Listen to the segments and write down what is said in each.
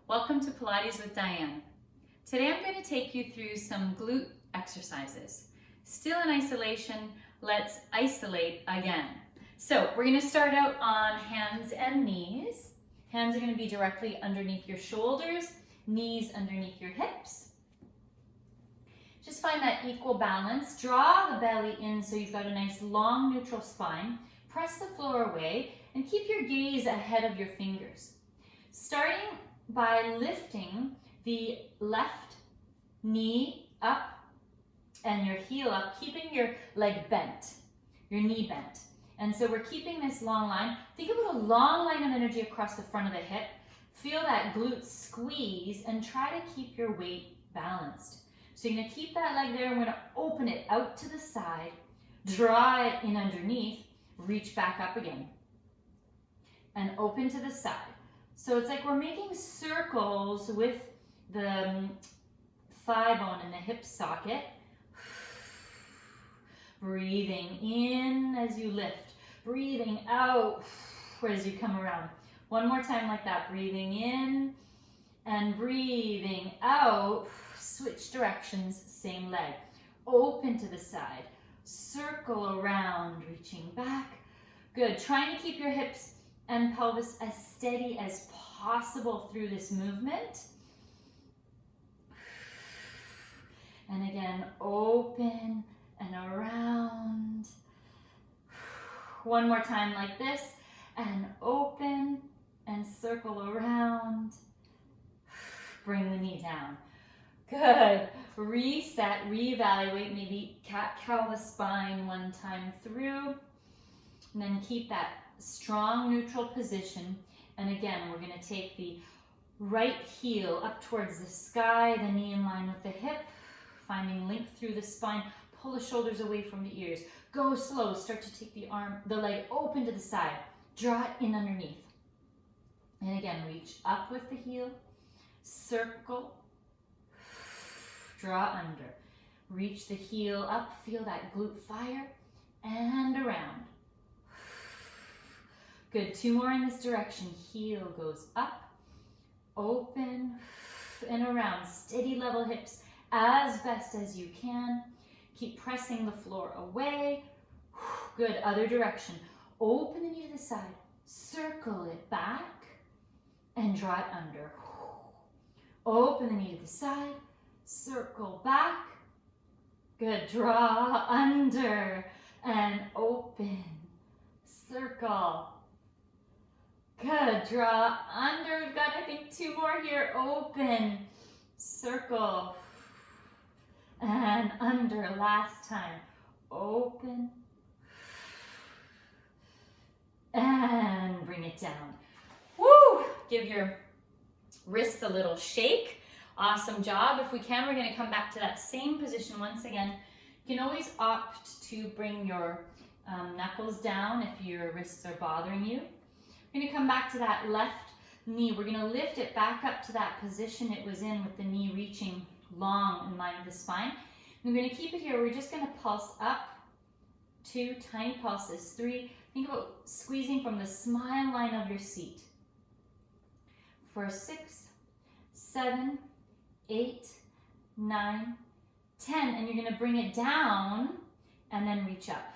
Welcome to Pilates with Diane. Today I'm going to take you through some glute exercises. Still in isolation, let's isolate again. So we're going to start out on hands and knees. Hands are going to be directly underneath your shoulders, knees underneath your hips. Just find that equal balance. Draw the belly in so you've got a nice long neutral spine. Press the floor away and keep your gaze ahead of your fingers. Starting by lifting the left knee up and your heel up, keeping your leg bent, your knee bent. And so we're keeping this long line. Think about a long line of energy across the front of the hip. Feel that glute squeeze and try to keep your weight balanced. So you're gonna keep that leg there. We're gonna open it out to the side, draw it in underneath, reach back up again, and open to the side. So it's like we're making circles with the thigh bone and the hip socket. Breathing in as you lift, breathing out as you come around. One more time like that, breathing in and breathing out. Switch directions, same leg. Open to the side, circle around, reaching back. Good, trying to keep your hips and pelvis as steady as possible through this movement. And again, open and around. One more time like this, and open and circle around. Bring the knee down. Good. Reset, reevaluate, maybe cat-cow the spine one time through. And then keep that strong neutral position. And again, we're going to take the right heel up towards the sky, the knee in line with the hip, finding length through the spine. Pull the shoulders away from the ears. Go slow. Start to take the leg open to the side. Draw it in underneath. And again, reach up with the heel. Circle. Draw under. Reach the heel up. Feel that glute fire. And around. Good. Two more in this direction. Heel goes up. Open. And around. Steady level hips as best as you can. Keep pressing the floor away. Good, other direction. Open the knee to the side, circle it back, and draw it under. Open the knee to the side, circle back. Good, draw under, and open, circle. Good, draw under. We've got, I think, two more here. Open, circle. And under, last time. Open. And bring it down. Woo! Give your wrists a little shake. Awesome job. If we can, we're going to come back to that same position once again. You can always opt to bring your knuckles down if your wrists are bothering you. We're going to come back to that left knee. We're going to lift it back up to that position it was in with the knee reaching long in line with the spine. I'm going to keep it here. We're just going to pulse up. 2 tiny pulses. 3. Think about squeezing from the smile line of your seat. For 6, 7, 8, 9, 10. And you're going to bring it down and then reach up.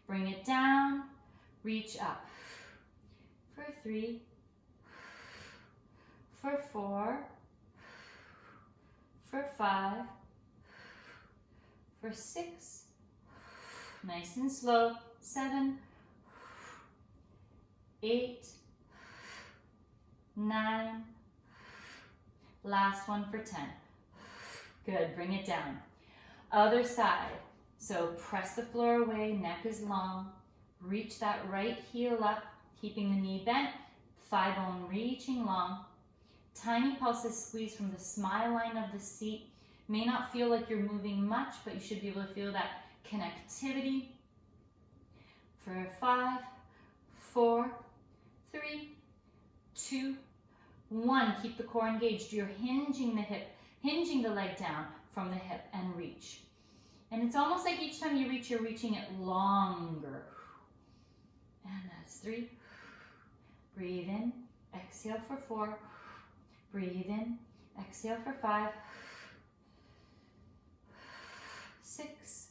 Bring it down, reach up. For 3, for 4, for 5, for 6, nice and slow, 7, 8, 9, last one for 10. Good, bring it down. Other side, so press the floor away, neck is long, reach that right heel up, keeping the knee bent, thigh bone reaching long. Tiny pulses squeeze from the smile line of the seat. May not feel like you're moving much, but you should be able to feel that connectivity. For 5, 4, 3, 2, 1. Keep the core engaged. You're hinging the hip, hinging the leg down from the hip and reach. And it's almost like each time you reach, you're reaching it longer. And that's 3. Breathe in. Exhale for 4. Breathe in. Exhale for 5, 6,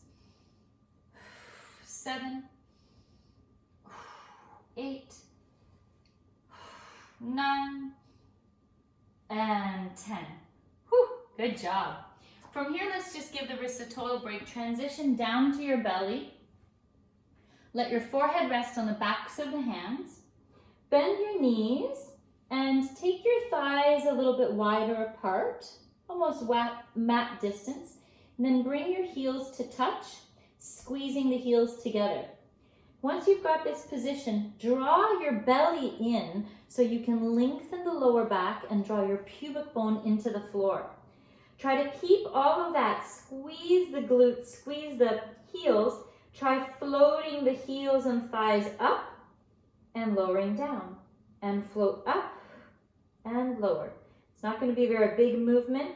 7, 8, 9, and 10. Whew, good job. From here, let's just give the wrists a total break. Transition down to your belly. Let your forehead rest on the backs of the hands. Bend your knees and take your thighs a little bit wider apart, almost mat distance. And then bring your heels to touch, squeezing the heels together. Once you've got this position, draw your belly in so you can lengthen the lower back and draw your pubic bone into the floor. Try to keep all of that. Squeeze the glutes, squeeze the heels. Try floating the heels and thighs up and lowering down. And float up and lower. It's not going to be a very big movement.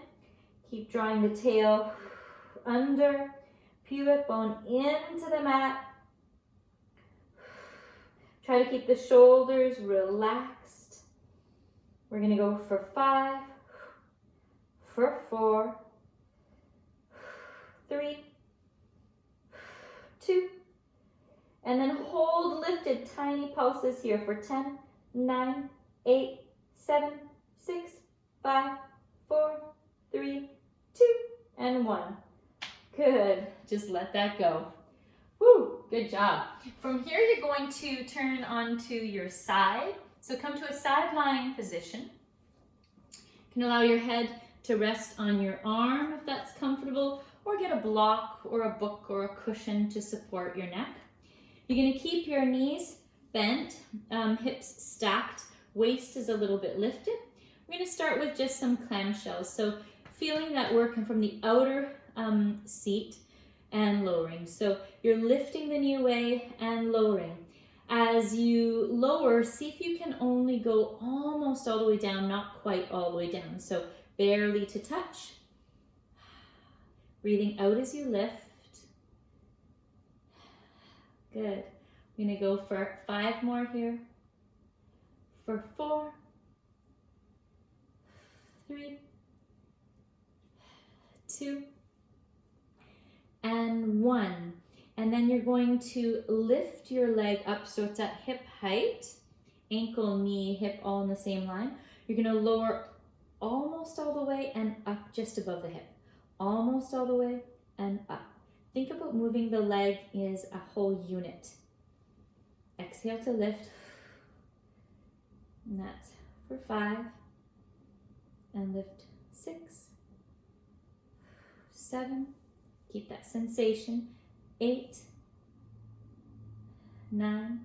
Keep drawing the tail under, pubic bone into the mat. Try to keep the shoulders relaxed. We're going to go for 5, for 4, 3, 2, and then hold lifted tiny pulses here for 10, 9, 8, 7, 6, 5, 4, 3, 2, and 1. Good. Just let that go. Woo, good job. From here, you're going to turn onto your side. So come to a side lying position. You can allow your head to rest on your arm if that's comfortable, or get a block or a book or a cushion to support your neck. You're going to keep your knees bent, hips stacked, waist is a little bit lifted. We're going to start with just some clamshells. So feeling that working from the outer seat and lowering. So you're lifting the knee away and lowering. As you lower, see if you can only go almost all the way down, not quite all the way down. So barely to touch. Breathing out as you lift. Good. We're going to go for 5 more here. For 4, 3, 2, and 1. And then you're going to lift your leg up so it's at hip height. Ankle, knee, hip all in the same line. You're going to lower almost all the way and up just above the hip. Almost all the way and up. Think about moving the leg as a whole unit. Exhale to lift. And that's for 5. And lift 6, 7. Keep that sensation. 8, 9,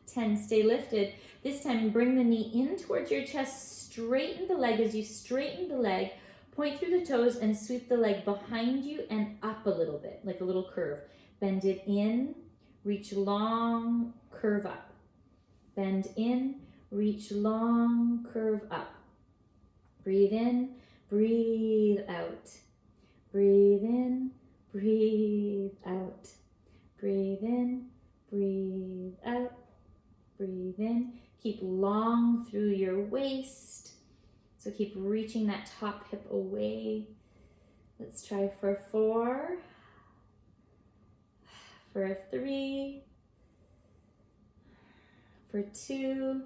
10. Stay lifted. This time, bring the knee in towards your chest. Straighten the leg. As you straighten the leg, point through the toes and sweep the leg behind you and up a little bit, like a little curve. Bend it in, reach long, curve up. Bend in, reach long, curve up. Breathe in, breathe out. Breathe in, breathe out. Breathe in, breathe out. Breathe in. Keep long through your waist. So keep reaching that top hip away. Let's try for 4, for 3, for 2.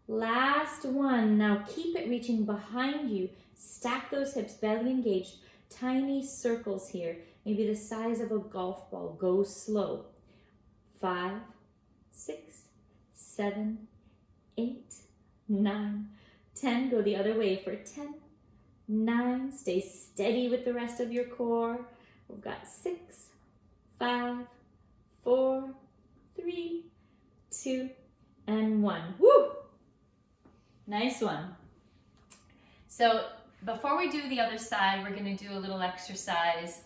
Last one. Now keep it reaching behind you. Stack those hips, belly engaged. Tiny circles here, maybe the size of a golf ball. Go slow. 5, 6, 7, 8, 9, 10. Go the other way for 10, 9. Stay steady with the rest of your core. We've got 6, 5, 4, 3, 2, and 1. Woo! Nice one. So before we do the other side, we're going to do a little exercise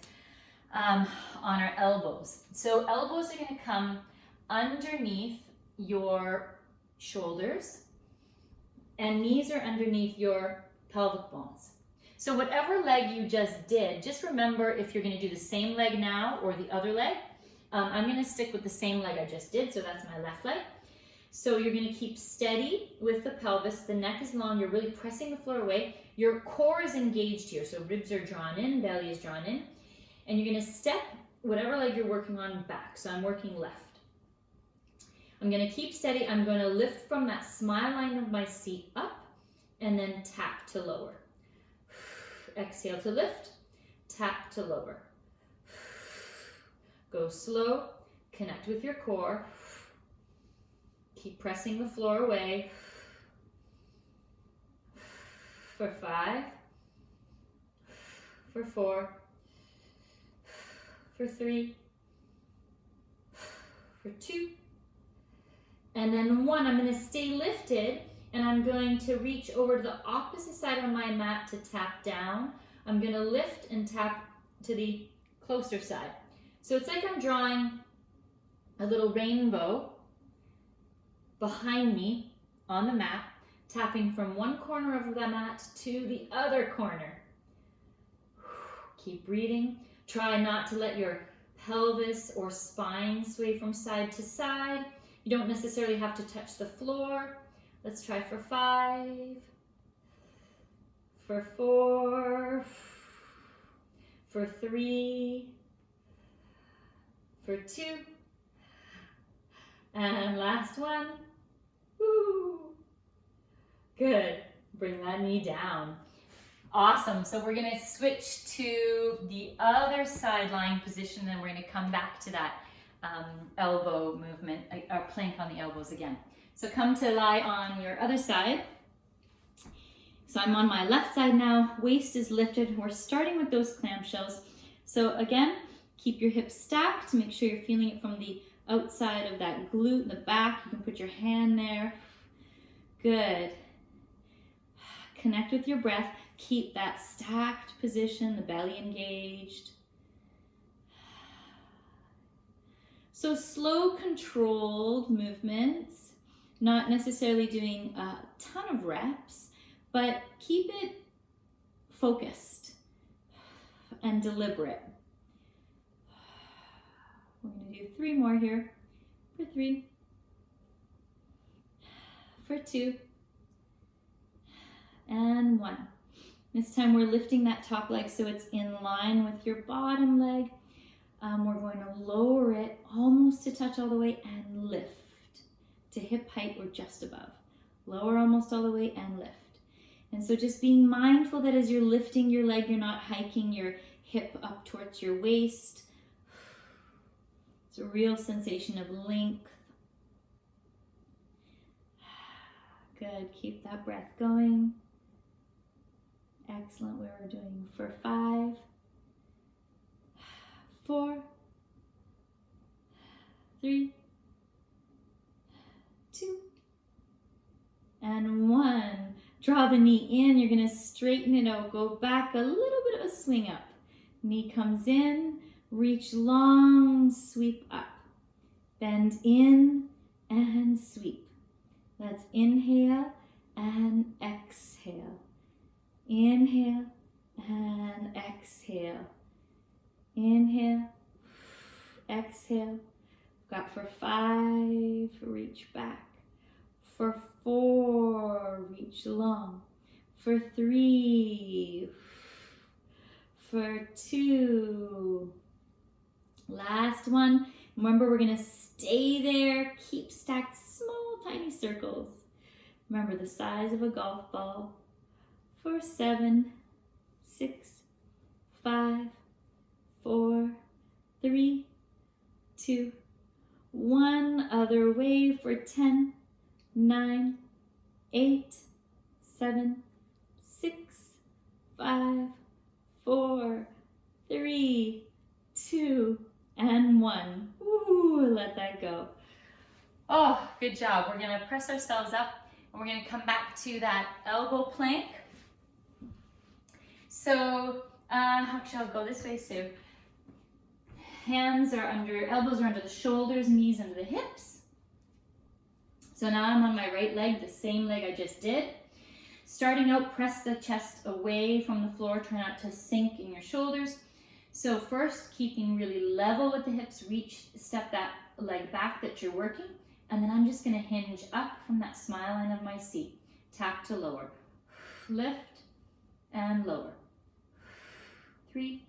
on our elbows. So elbows are going to come underneath your shoulders, and knees are underneath your pelvic bones. So whatever leg you just did, just remember if you're going to do the same leg now or the other leg. I'm going to stick with the same leg I just did, so that's my left leg. So you're going to keep steady with the pelvis. The neck is long. You're really pressing the floor away. Your core is engaged here. So ribs are drawn in, belly is drawn in. And you're going to step whatever leg you're working on back. So I'm working left. I'm going to keep steady. I'm going to lift from that smile line of my seat up and then tap to lower. Exhale to lift, tap to lower. Go slow, connect with your core. Keep pressing the floor away. For 5, for 4, for 3, for 2, and then 1. I'm going to stay lifted, and I'm going to reach over to the opposite side of my mat to tap down. I'm going to lift and tap to the closer side. So it's like I'm drawing a little rainbow behind me on the mat, tapping from one corner of the mat to the other corner. Keep breathing. Try not to let your pelvis or spine sway from side to side. You don't necessarily have to touch the floor. Let's try for 5, for 4, for 3, for 2, and last one. Woo. Good. Bring that knee down. Awesome. So we're going to switch to the other side lying position, and we're going to come back to that elbow movement, or plank on the elbows again. So come to lie on your other side. So I'm on my left side now. Waist is lifted. We're starting with those clamshells. So again, keep your hips stacked. Make sure you're feeling it from the outside of that glute in the back. You can put your hand there. Good. Connect with your breath. Keep that stacked position, the belly engaged. So slow, controlled movements, not necessarily doing a ton of reps, but keep it focused and deliberate. We're going to do 3 more here. For 3, for 2, and 1. This time we're lifting that top leg so it's in line with your bottom leg. We're going to lower it almost to touch all the way and lift to hip height or just above. Lower almost all the way and lift. And so just being mindful that as you're lifting your leg, you're not hiking your hip up towards your waist. It's a real sensation of length. Good. Keep that breath going. Excellent. We're doing for 5, 4, 3, 2, and 1. Draw the knee in. You're going to straighten it out. Go back a little bit of a swing up. Knee comes in. Reach long, sweep up. Bend in and sweep. Let's inhale and exhale. Inhale and exhale. Inhale, exhale. Got for 5, reach back. For 4, reach long. For 3, for 2. Last one. Remember, we're going to stay there. Keep stacked small, tiny circles. Remember the size of a golf ball. For 7, 6, 5, 4, 3, 2, 1. Other way for 10, 9, 8, 7, 6, 5, 4, 3, 2, and 1. Ooh, let that go. Oh, good job. We're going to press ourselves up, and we're going to come back to that elbow plank. So, actually I'll go this way, Sue. Hands are under, elbows are under the shoulders, knees under the hips. So now I'm on my right leg, the same leg I just did. Starting out, press the chest away from the floor, try not to sink in your shoulders. So first, keeping really level with the hips, step that leg back that you're working, And then I'm just gonna hinge up from that smile line of my seat. Tap to lower. Lift and lower. 3,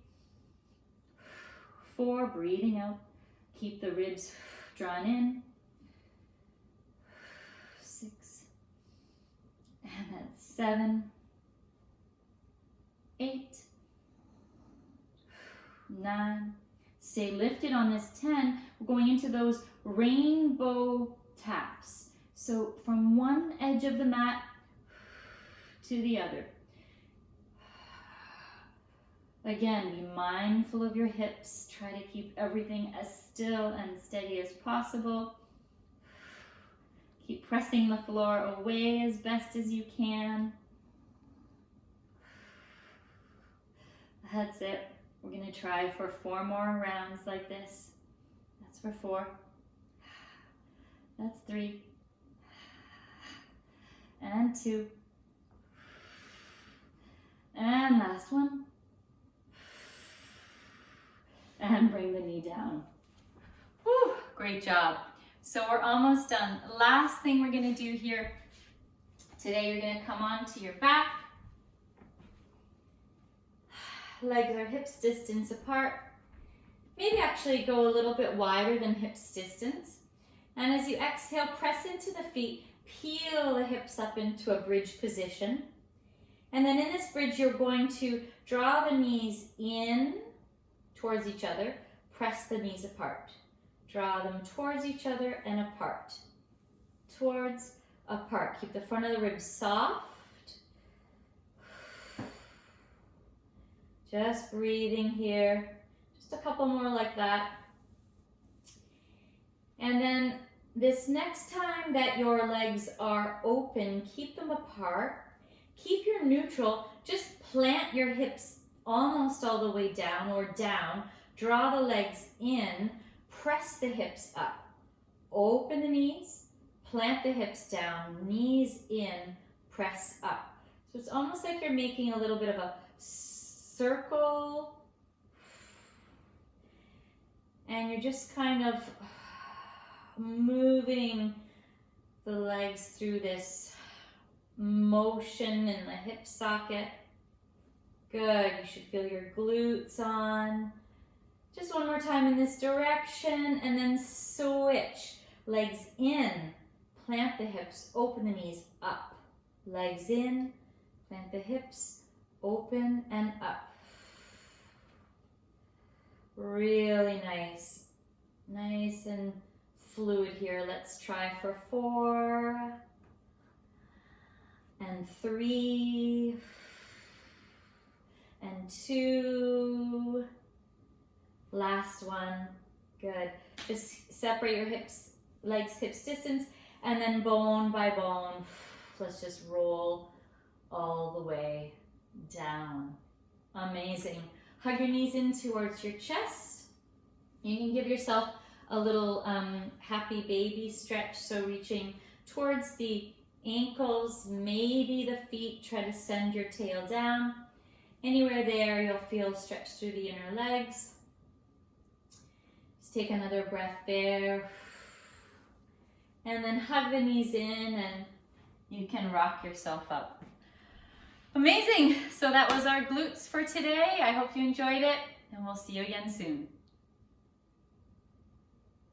4, breathing out. Keep the ribs drawn in. 6, and that's 7, 8, 9. Stay lifted on this 10. We're going into those rainbow taps. So from one edge of the mat to the other. Again, be mindful of your hips. Try to keep everything as still and steady as possible. Keep pressing the floor away as best as you can. That's it. We're going to try for 4 more rounds like this. That's for 4. That's 3. And 2. And last one. And bring the knee down. Whew, great job. So we're almost done. Last thing we're going to do here today, you're going to come onto your back. Legs are hips distance apart. Maybe actually go a little bit wider than hips distance. And as you exhale, press into the feet, peel the hips up into a bridge position. And then in this bridge, you're going to draw the knees in towards each other, press the knees apart. Draw them towards each other and apart. Towards, apart. Keep the front of the ribs soft. Just breathing here. Just a couple more like that. And then this next time that your legs are open, keep them apart. Keep your neutral. Just plant your hips almost all the way down or down. Draw the legs in. Press the hips up. Open the knees. Plant the hips down. Knees in. Press up. So it's almost like you're making a little bit of a circle. And you're just kind of moving the legs through this motion in the hip socket. Good, you should feel your glutes on. Just one more time in this direction and then switch. Legs in, plant the hips, open the knees, up. Legs in, plant the hips, open and up. Really nice. Nice and fluid here. Let's try for 4 and 3 and 2. Last one. Good. Just separate your hips, legs, hips distance, and then bone by bone. Let's just roll all the way down. Amazing. Hug your knees in towards your chest. You can give yourself a little happy baby stretch, so reaching towards the ankles, maybe the feet. Try to send your tail down. Anywhere there, you'll feel stretch through the inner legs. Just take another breath there. And then hug the knees in and you can rock yourself up. Amazing. So that was our glutes for today. I hope you enjoyed it and we'll see you again soon.